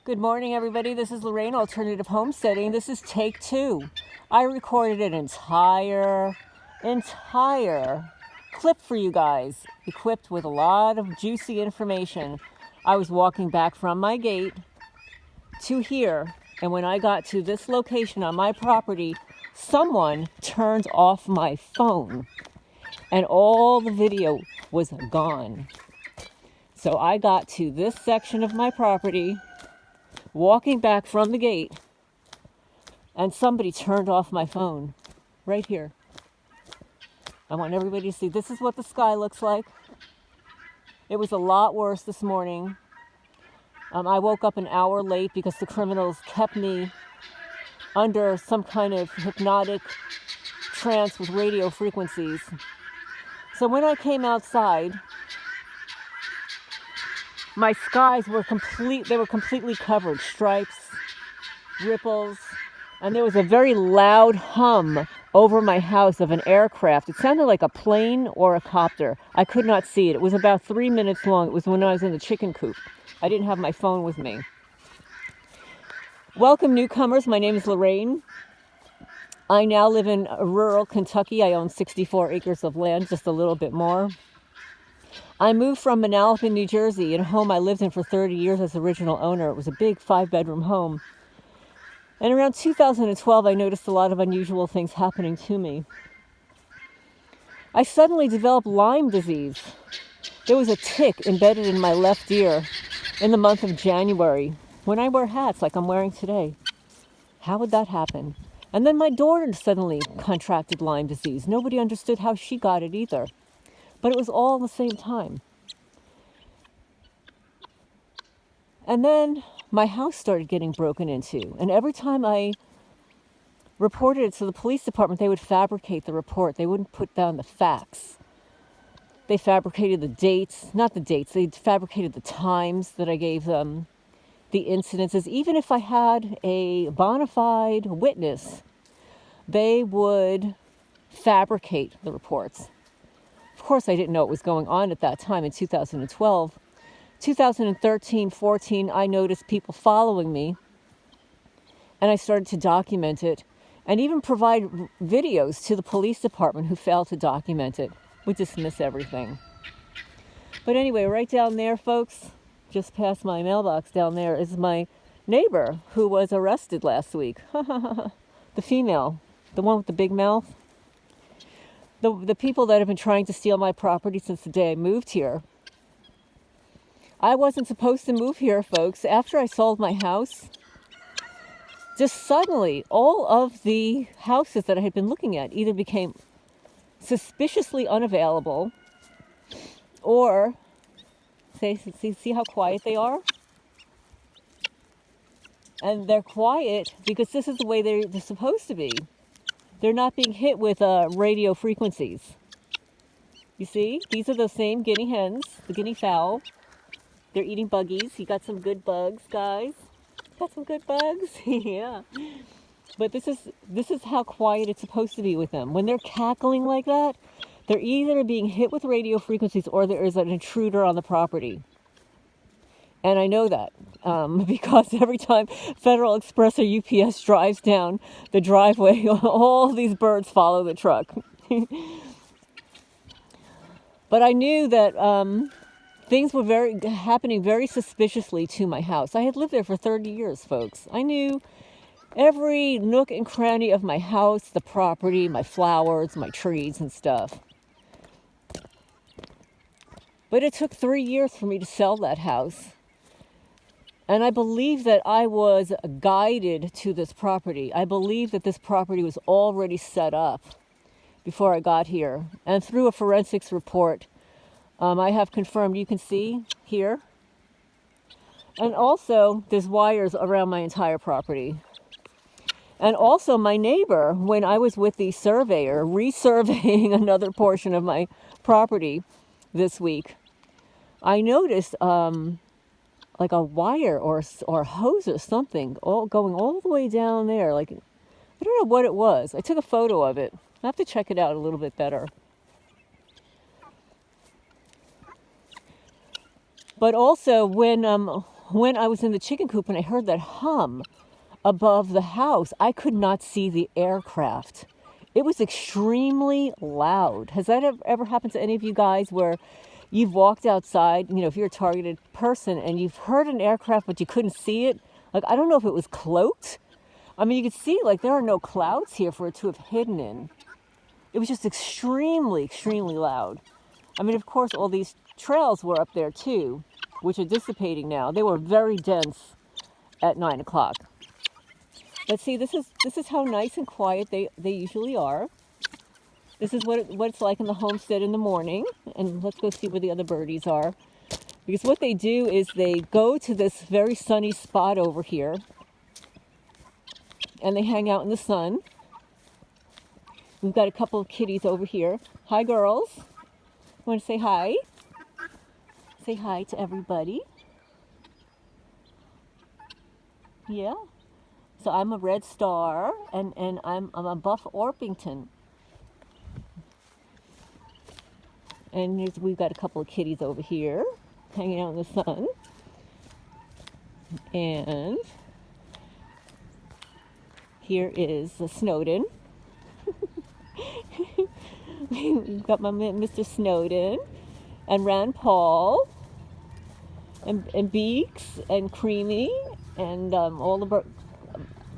Good morning, everybody. This is Lorraine, Alternative Homesteading. This is take 2. I recorded an entire clip for you guys, equipped with a lot of juicy information. I was walking back from my gate to here, and when I got to this location on my property, someone turned off my phone, and all the video was gone. So I got to this section of my property, walking back from the gate, and somebody turned off my phone right here. I want everybody to see. This is what the sky looks like. It was a lot worse this morning. I woke up an hour late because the criminals kept me under some kind of hypnotic trance with radio frequencies. So when I came outside, my skies were completely covered, stripes, ripples, and there was a very loud hum over my house of an aircraft. It sounded like a plane or a copter. I could not see it. It was about 3 minutes long. It was when I was in the chicken coop. I didn't have my phone with me. Welcome, newcomers. My name is Lorraine. I now live in rural Kentucky. I own 64 acres of land, just a little bit more. I moved from Manalapan, New Jersey, in a home I lived in for 30 years as original owner. It was a big 5-bedroom home. And around 2012, I noticed a lot of unusual things happening to me. I suddenly developed Lyme disease. There was a tick embedded in my left ear in the month of January when I wear hats like I'm wearing today. How would that happen? And then my daughter suddenly contracted Lyme disease. Nobody understood how she got it either. But it was all at the same time. And then my house started getting broken into. And every time I reported it to the police department, they would fabricate the report. They wouldn't put down the facts. They fabricated the dates, not the dates, they fabricated the times that I gave them, the incidences. Even if I had a bona fide witness, they would fabricate the reports. Of course, I didn't know what was going on at that time in 2012. 2013, 14, I noticed people following me, and I started to document it and even provide videos to the police department who failed to document it. We dismiss everything. But anyway, right down there, folks, just past my mailbox down there, is my neighbor who was arrested last week. The female, the one with the big mouth. The people that have been trying to steal my property since the day I moved here. I wasn't supposed to move here, folks. After I sold my house, just suddenly all of the houses that I had been looking at either became suspiciously unavailable, or see how quiet they are? And they're quiet because this is the way they're supposed to be. They're not being hit with radio frequencies. You see, these are the same guinea hens, the guinea fowl. They're eating buggies. You got some good bugs, guys. Got some good bugs? Yeah. But this is how quiet it's supposed to be with them. When they're cackling like that, they're either being hit with radio frequencies or there is an intruder on the property. And I know that because every time Federal Express or UPS drives down the driveway, all these birds follow the truck. But I knew that things were happening very suspiciously to my house. I had lived there for 30 years, folks. I knew every nook and cranny of my house, the property, my flowers, my trees and stuff. But it took 3 years for me to sell that house. And I believe that I was guided to this property. I believe that this property was already set up before I got here. And through a forensics report, I have confirmed, you can see here. And also, there's wires around my entire property. And also, my neighbor, when I was with the surveyor, resurveying another portion of my property this week, I noticed like a wire or a hose or something going all the way down there. Like, I don't know what it was. I took a photo of it. I have to check it out a little bit better. But also, when when I was in the chicken coop and I heard that hum above the house, I could not see the aircraft. It was extremely loud. Has that ever happened to any of you guys where you've walked outside, you know, if you're a targeted person and you've heard an aircraft but you couldn't see it? Like, I don't know if it was cloaked. I mean, you could see, like, there are no clouds here for it to have hidden in. It was just extremely, extremely loud. I mean, of course, all these trails were up there too, which are dissipating now. They were very dense at 9 o'clock. But see, this is how nice and quiet they usually are. This is what it's like in the homestead in the morning. And let's go see where the other birdies are. Because what they do is they go to this very sunny spot over here. And they hang out in the sun. We've got a couple of kitties over here. Hi, girls. Want to say hi? Say hi to everybody. Yeah. So I'm a red star, and I'm a buff Orpington. And we've got a couple of kitties over here, hanging out in the sun. And here is Snowden. We've got my Mr. Snowden, and Rand Paul, and Beaks, and Creamy, and all the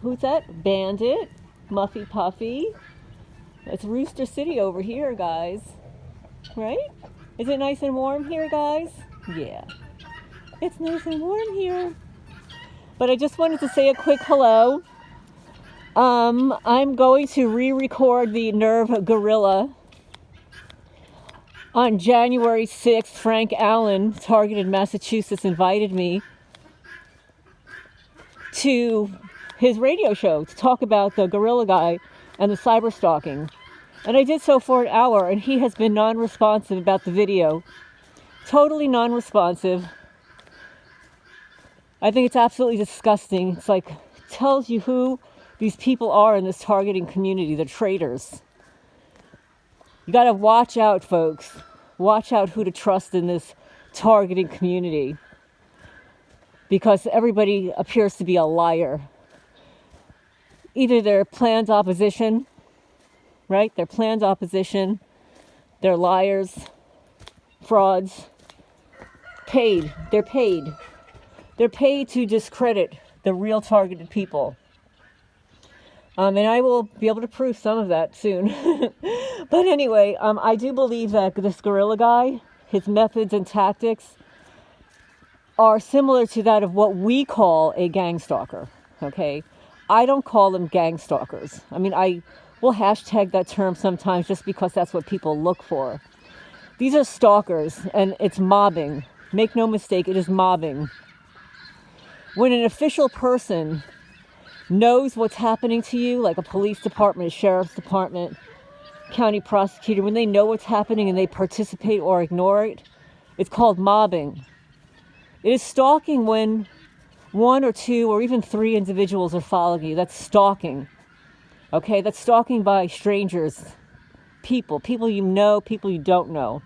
who's that? Bandit, Muffy Puffy. It's Rooster City over here, guys. Right? Is it nice and warm here, guys? Yeah. It's nice and warm here. But I just wanted to say a quick hello. I'm going to re-record the Nerve Gorilla. On January 6th, Frank Allen, Targeted Massachusetts, invited me to his radio show to talk about the gorilla guy and the cyber stalking. And I did so for an hour, and he has been non-responsive about the video. Totally non-responsive. I think it's absolutely disgusting. It's like, tells you who these people are in this targeting community, the traitors. You got to watch out, folks. Watch out who to trust in this targeting community. Because everybody appears to be a liar. Either they're planned opposition, right? They're planned opposition. They're liars, frauds, paid. They're paid. They're paid to discredit the real targeted people. And I will be able to prove some of that soon. But anyway, I do believe that this gorilla guy, his methods and tactics are similar to that of what we call a gang stalker, okay? I don't call them gang stalkers. I mean, I will hashtag that term sometimes just because that's what people look for. These are stalkers, and it's mobbing. Make no mistake, it is mobbing. When an official person knows what's happening to you, like a police department, a sheriff's department, county prosecutor, when they know what's happening and they participate or ignore it, it's called mobbing. It is stalking when one or two or even three individuals are following you. That's stalking. Okay, that's stalking by strangers, people you know, people you don't know.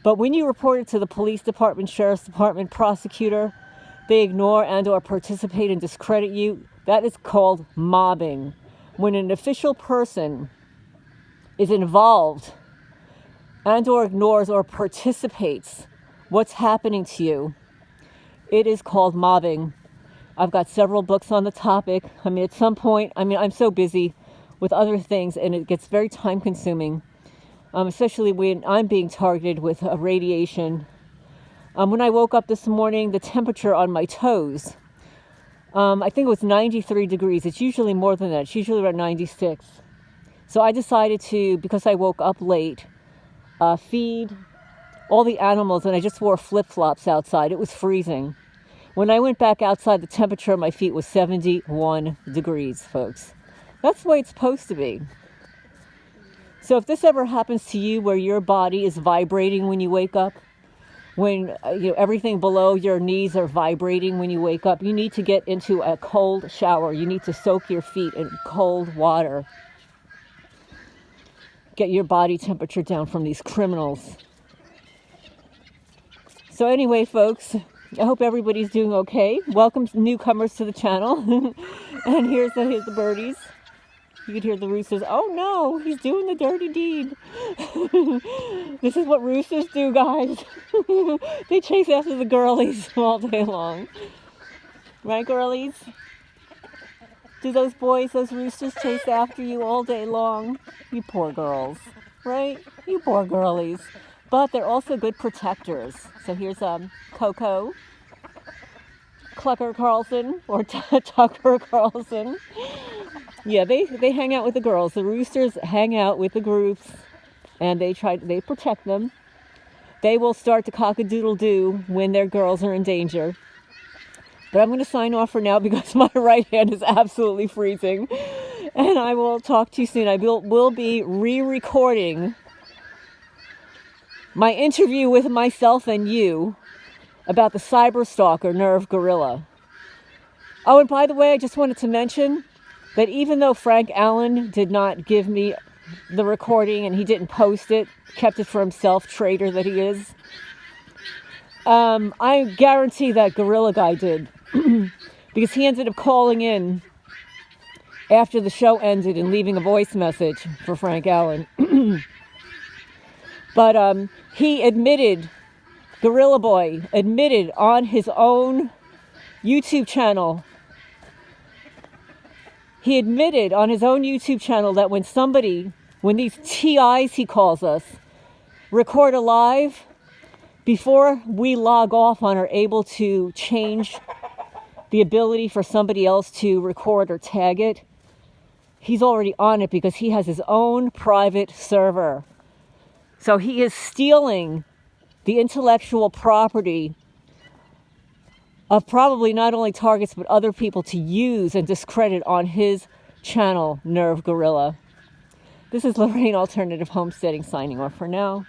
But when you report it to the police department, sheriff's department, prosecutor, they ignore and or participate and discredit you. That is called mobbing. When an official person is involved and or ignores or participates what's happening to you, it is called mobbing. I've got several books on the topic. I mean, at some point, I'm so busy with other things and it gets very time consuming, especially when I'm being targeted with radiation. When I woke up this morning, the temperature on my toes, I think it was 93 degrees. It's usually more than that. It's usually around 96. So I decided to, because I woke up late, feed all the animals, and I just wore flip-flops outside. It was freezing. When I went back outside, the temperature of my feet was 71 degrees, folks. That's the way it's supposed to be. So if this ever happens to you where your body is vibrating when you wake up, when everything below your knees are vibrating when you wake up, you need to get into a cold shower. You need to soak your feet in cold water. Get your body temperature down from these criminals. So anyway, folks, I hope everybody's doing okay. Welcome newcomers to the channel. And here's the birdies. You could hear the roosters. Oh no, he's doing the dirty deed. This is what roosters do, guys. They chase after the girlies all day long. Right, girlies? Do those boys, those roosters chase after you all day long? You poor girls, right? You poor girlies. But they're also good protectors. So here's Coco, Clucker Carlson, or Tucker Carlson. Yeah, they hang out with the girls. The roosters hang out with the groups, and they protect them. They will start to cock-a-doodle-doo when their girls are in danger. But I'm going to sign off for now because my right hand is absolutely freezing. And I will talk to you soon. I will be re-recording my interview with myself and you about the cyberstalker nerve gorilla. Oh, and by the way, I just wanted to mention that even though Frank Allen did not give me the recording and he didn't post it, kept it for himself, traitor that he is, I guarantee that gorilla guy did. Because he ended up calling in after the show ended and leaving a voice message for Frank Allen. But he admitted, Gorilla Boy admitted on his own YouTube channel, that when these TIs, he calls us, record a live, before we log off on are able to change the ability for somebody else to record or tag it, he's already on it because he has his own private server. So he is stealing the intellectual property of probably not only targets but other people to use and discredit on his channel, Nerve Gorilla. This is Lorraine Alternative Homesteading signing off for now.